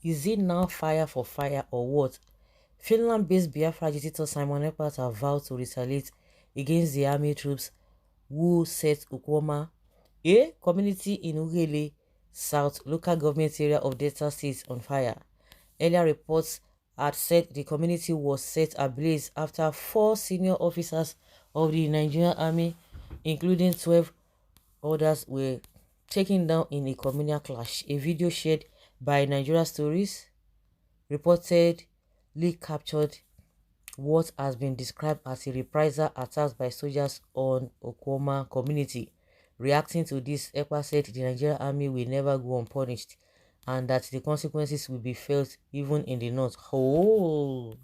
Is it now fire for fire or what? Finland-based Biafra agitator Simon Ekpa have vowed to retaliate against the army troops who set Ukwama, a community in Ughelli South local government area of Delta State, on fire. Earlier reports had said the community was set ablaze after 4 senior officers of the Nigerian army, including 12 others, were taken down in a communal clash. A video shared by Nigeria Stories reportedly captured what has been described as a reprisal attack by soldiers on Okwama community. Reacting to this, Ekpa said the Nigerian army will never go unpunished and that the consequences will be felt even in the north. Oh,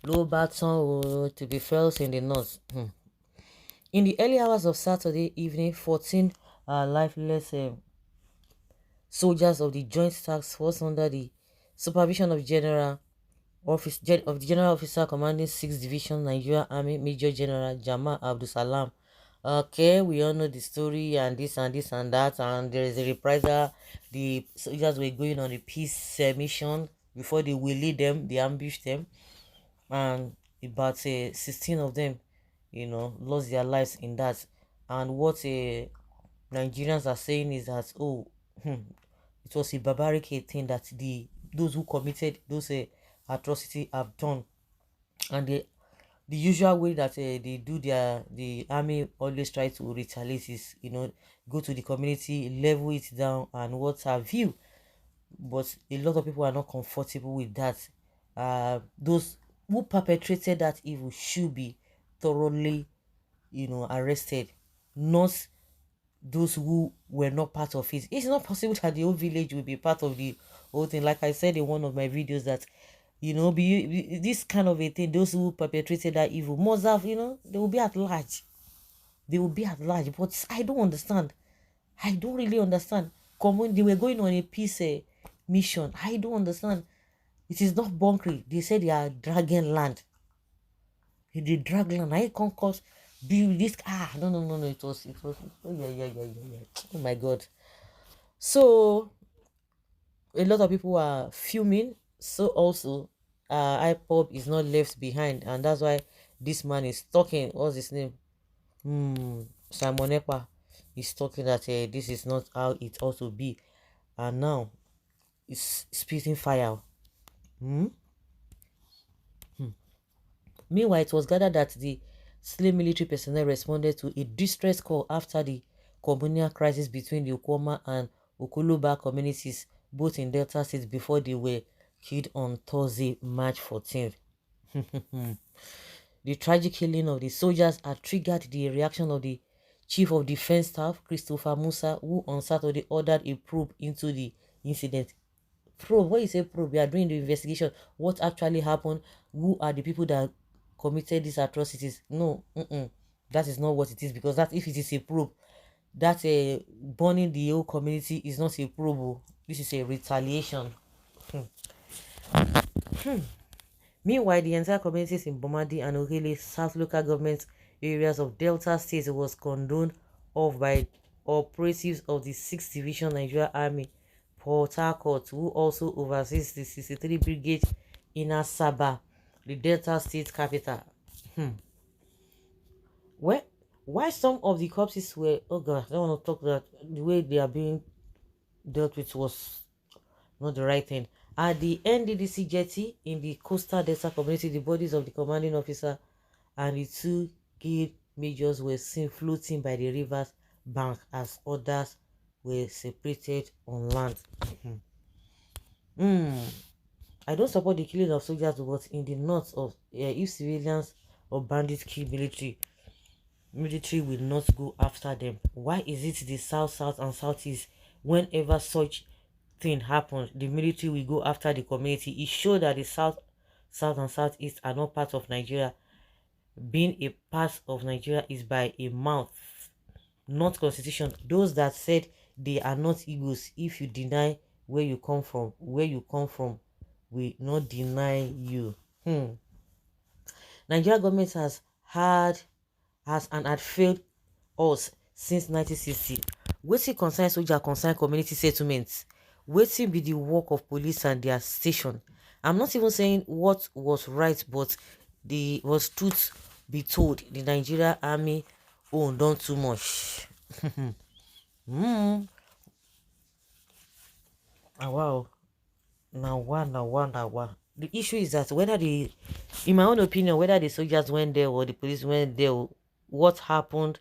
low baton to be felt in the north. In the early hours of Saturday evening, 14 lifeless soldiers of the Joint Task Force under the supervision of the General Officer commanding 6th Division Nigeria Army Major General Jamal Abdul Salam. Okay, we all know the story and this and this and that, and there is a reprisal. The soldiers were going on a peace mission. Before they will lead them, they ambushed them, and about 16 of them, lost their lives in that. And what Nigerians are saying is that, it was a barbaric thing that those who committed those atrocity have done. And the usual way that they do the army always try to retaliate is, go to the community, level it down, and what have you. But a lot of people are not comfortable with that. Those who perpetrated that evil should be thoroughly, arrested, not those who were not part of it. It's not possible that the whole village will be part of the whole thing. Like I said in one of my videos, that this kind of a thing, those who perpetrated that evil must have, they will be at large. They will be at large. But I don't understand. I don't really understand. They were going on a peace mission. I don't understand. It is not bunkering. They said they are dragging land. They drag land. I can't cause this. No. It was. Oh yeah. Oh my God. So a lot of people are fuming. So also, IPOB is not left behind, and that's why this man is talking. What's his name? Simon Ekpa is talking that this is not how it ought to be, and now it's spitting fire. Meanwhile, it was gathered that the slain military personnel responded to a distress call after the communal crisis between the Ukwama and Okuluba communities, both in Delta State, before they were killed on Thursday, March 14th. The tragic killing of the soldiers had triggered the reaction of the Chief of Defense Staff, Christopher Musa, who on Saturday ordered a probe into the incident. Probe? When you say probe, we are doing the investigation. What actually happened? Who are the people that committed these atrocities? No, that is not what it is, because that if it is a probe, that burning the whole community is not a probe. This is a retaliation. Meanwhile, the entire communities in Bomadi and Ogele South local government areas of Delta State was condoned off by operatives of the 6th Division Nigeria Army, Port Harcourt, who also oversees the 63 Brigade in Asaba, the Delta State capital. Why some of the corpses were, oh God, I don't want to talk that the way they are being dealt with was not the right thing. At the NDDC jetty in the coastal Delta community, the bodies of the commanding officer and the 2 guild majors were seen floating by the river's bank as others were separated on land. I don't support the killing of soldiers, but in the north of if civilians or bandits kill military will not go after them. Why is it the south and southeast, whenever such thing happens, the military will go after the community? It shows that the south and southeast are not part of Nigeria. Being a part of Nigeria is by a mouth, not constitution. Those that said they are not Igbos, if you deny where you come from, will not deny you. Nigeria government has had failed us since 1960. Wetin concern soldier concern community settlements. Waiting be the work of police and their station. I'm not even saying what was right, but the was truth be told. The Nigeria army done too much. mm. Wow. Now, the issue is that whether the, in my own opinion, whether the soldiers went there or the police went there, what happened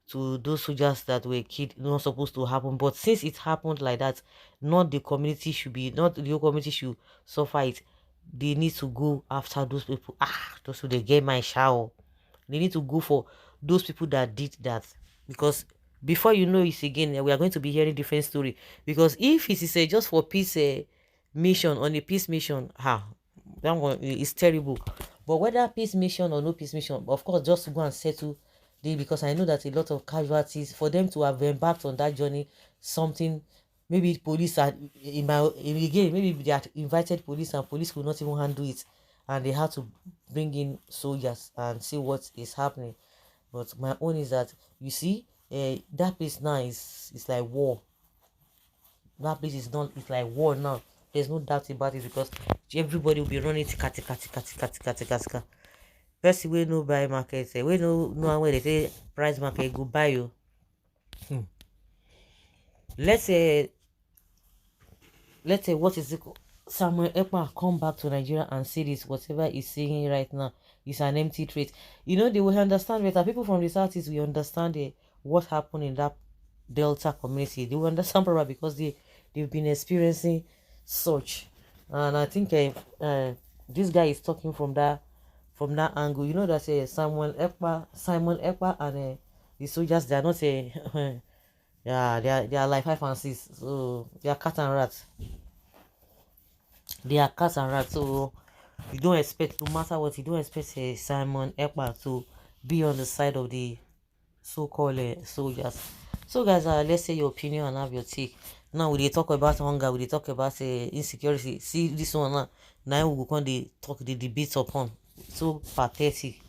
to those soldiers that were killed not supposed to happen. But since it happened like that, not the community should be, not the whole community should suffer it. They need to go after those people. Those who they get my shower. They need to go for those people that did that, because before you know it again, we are going to be hearing different story. Because if it is just for peace mission, on a peace mission, that one is terrible. But whether peace mission or no peace mission, of course, just to go and settle the, because I know that a lot of casualties for them to have embarked on that journey, something, maybe police are again, maybe they had invited police and police could not even handle it, and they had to bring in soldiers and see what is happening. But my own is that, you see, that place now is like war. That place is not, it's like war now. There's no doubt about it, because everybody will be running tika tika tika tika tika tika tika. Person wey no buy market, we no where they say price market go buy you. Let's say what is it called? Samuel Ekpa come back to Nigeria and see this, whatever he's saying right now is an empty threat. You know, they will understand better. People from the southeast will understand what happened in that Delta community. They will understand probably because they've been experiencing such. And I think this guy is talking from that angle. You know that Simon Ekpa and the soldiers, they are not yeah, they are like 5 and 6, so they are cat and rat. They are cat and rat, so you don't expect, no matter what, you don't expect Simon Ekpa to be on the side of the so-called soldiers. So guys, let's say your opinion and have your take. Now we talk about hunger, we talk about insecurity. See this one now we go on the talk the debate upon. So pathetic.